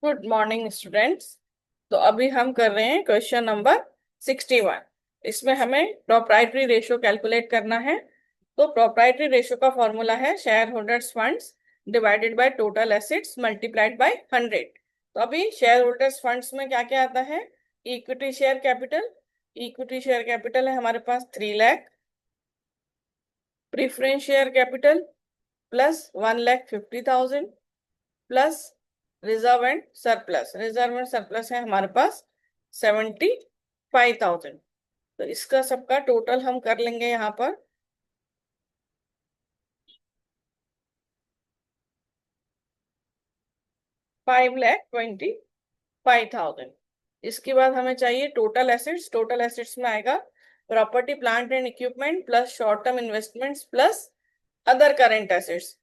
Good morning students. तो अभी हम कर रहे हैं क्वेश्चन नंबर 61। इसमें हमें प्रोप्राइटरी रेशियो कैलकुलेट करना है। तो प्रोप्राइटरी रेशियो का फॉर्मूला है share holders funds divided by total assets multiplied by 100। तो अभी शेयर होल्डर्स फंड्स में क्या क्या आता है? Equity share capital. Equity share capital है हमारे पास 3 lakh. Preference share capital plus 1,50,000 plus reserve and surplus है हमारे पास 75,000। तो इसका सबका टोटल हम कर लेंगे यहाँ पर। 5,25,000। इसके बाद हमें चाहिए टोटल एसेट्स। टोटल एसेट्स में आएगा property plant and equipment plus short term investments plus other current assets.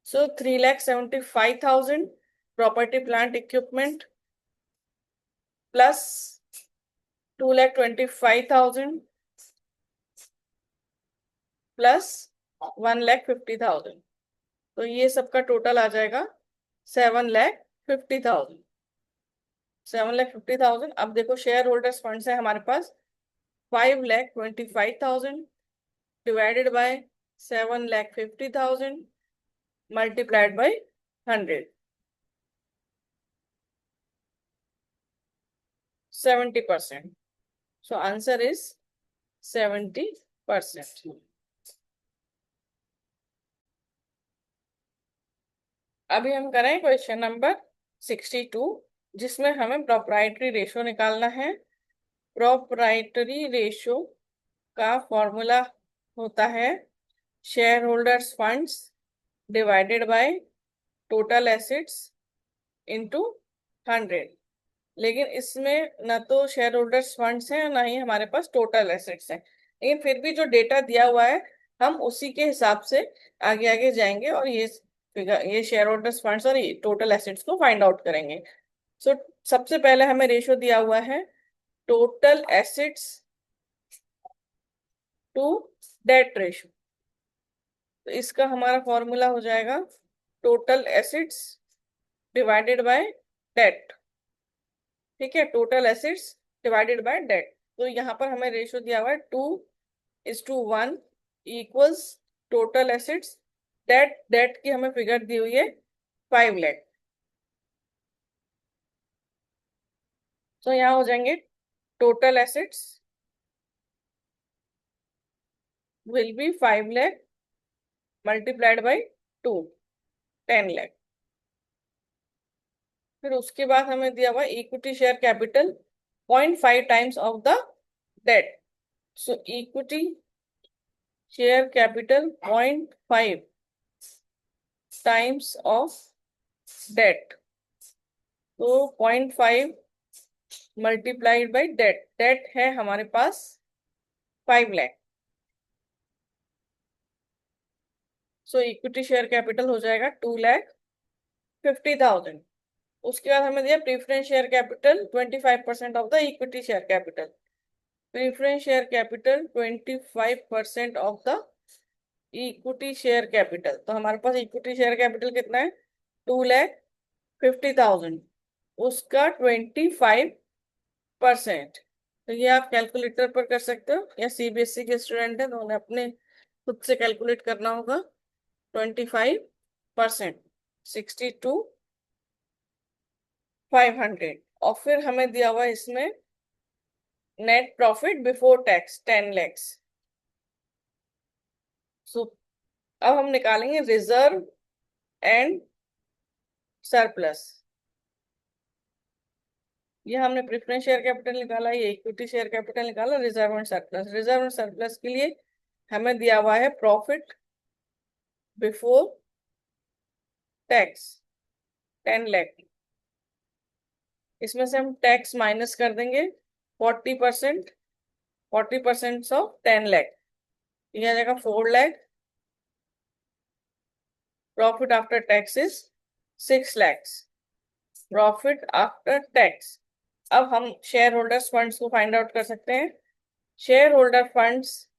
So 3,75,000 property plant equipment plus 2,25,000 plus 1,50,000। तो ये सबका टोटल आ जाएगा 7,50,000। 7,50,000। अब देखो शेयर होल्डर्स फंड्स है हमारे पास 5,25,000 divided by 7,50,000 multiplied by 100। 70%। So answer is 70%। अभी हम करें क्वेश्चन नंबर 62, जिसमें हमें प्रोप्राइटरी रेशो निकालना है। प्रोप्राइटरी रेशो का फॉर्मूला होता है share holders funds divided by total assets into 100। लेकिन इसमें ना तो शेयर होल्डर्स फंड्स हैं ना ही हमारे पास टोटल एसेट्स हैं, लेकिन फिर भी जो डेटा दिया हुआ है हम उसी के हिसाब से आगे आगे जाएंगे और ये शेयर होल्डर्स फंड्स और ये टोटल एसेट्स को फाइंड आउट करेंगे। सो सबसे पहले हमें रेशो दिया हुआ है total assets to debt ratio. तो इसका हमारा फॉर्मूला हो जाएगा total assets divided by debt. ठीक है, total assets divided by debt. तो यहाँ पर हमें रेशियो दिया हुआ है 2:1 equals total assets debt. Debt की हमें फिगर दी हुई है 5 लाख। तो यहाँ हो जाएंगे total assets will be 5 lakh multiplied by 2, 10 lakh. फिर उसके बाद हमें दिया हुआ equity share capital 0.5 times of the debt. So equity share capital 0.5 times of debt. तो 0.5 मल्टीप्लाइड बाई डेट। डेट है हमारे पास 5 lakh. So equity share capital हो जाएगा 2,50,000। उसके बाद हमें दिया preference share capital 25% of the equity share capital. Preference share capital 25% of the equity share capital. तो हमारे पास इक्विटी शेयर कैपिटल कितना है? 2,50,000। उसका 25%। तो ये आप कैलकुलेटर पर कर सकते हो या सीबीएसई के स्टूडेंट है तो उन्हें अपने खुद से कैलकुलेट करना होगा। 25% 62,500। और फिर हमें दिया हुआ है इसमें net profit before tax 10 lakhs। सो अब हम निकालेंगे रिजर्व एंड सरप्लस। ये हमने प्रेफरेंस शेयर कैपिटल निकाला, ये इक्विटी शेयर कैपिटल निकाला, reserve and surplus. Reserve and surplus के लिए हमें दिया हुआ है प्रॉफिट बिफोर टैक्स 10 लाख। इसमें से हम टैक्स माइनस कर देंगे 40%। 40% ऑफ 10 लाख ये आ जाएगा 4 lakh. Profit after tax is 6 lakhs। Profit after tax. अब हम शेयर होल्डर्स फंड्स को फाइंड आउट कर सकते हैं। Share holder funds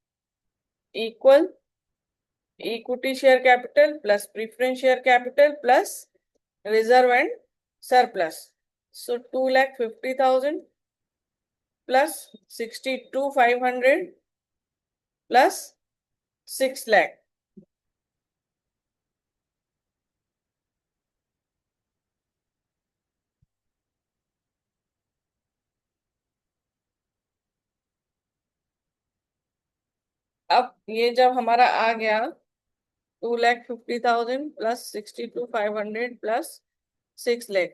equal equity share capital plus preference share capital plus reserve and surplus. So 2,50,000 plus 62,500 plus 6 lakh. अब ये जब हमारा आ गया 2,50,000 प्लस 62,500 प्लस 6 lakh,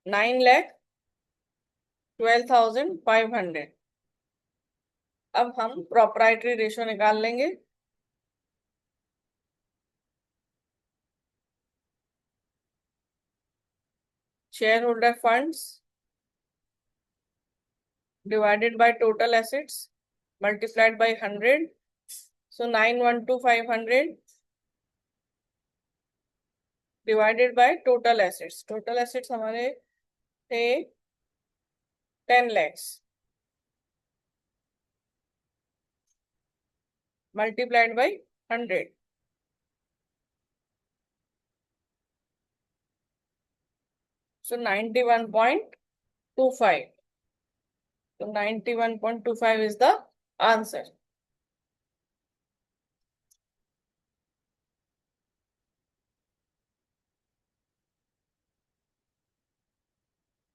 9,12,500। अब हम प्रोप्राइटरी रेशो निकाल लेंगे। Share holder funds divided by total assets multiplied by 100. So 9,12,500 divided by total assets. Total assets हमारे थे 10 lakhs multiplied by 100. So 91.25. So 91.25 is the answer.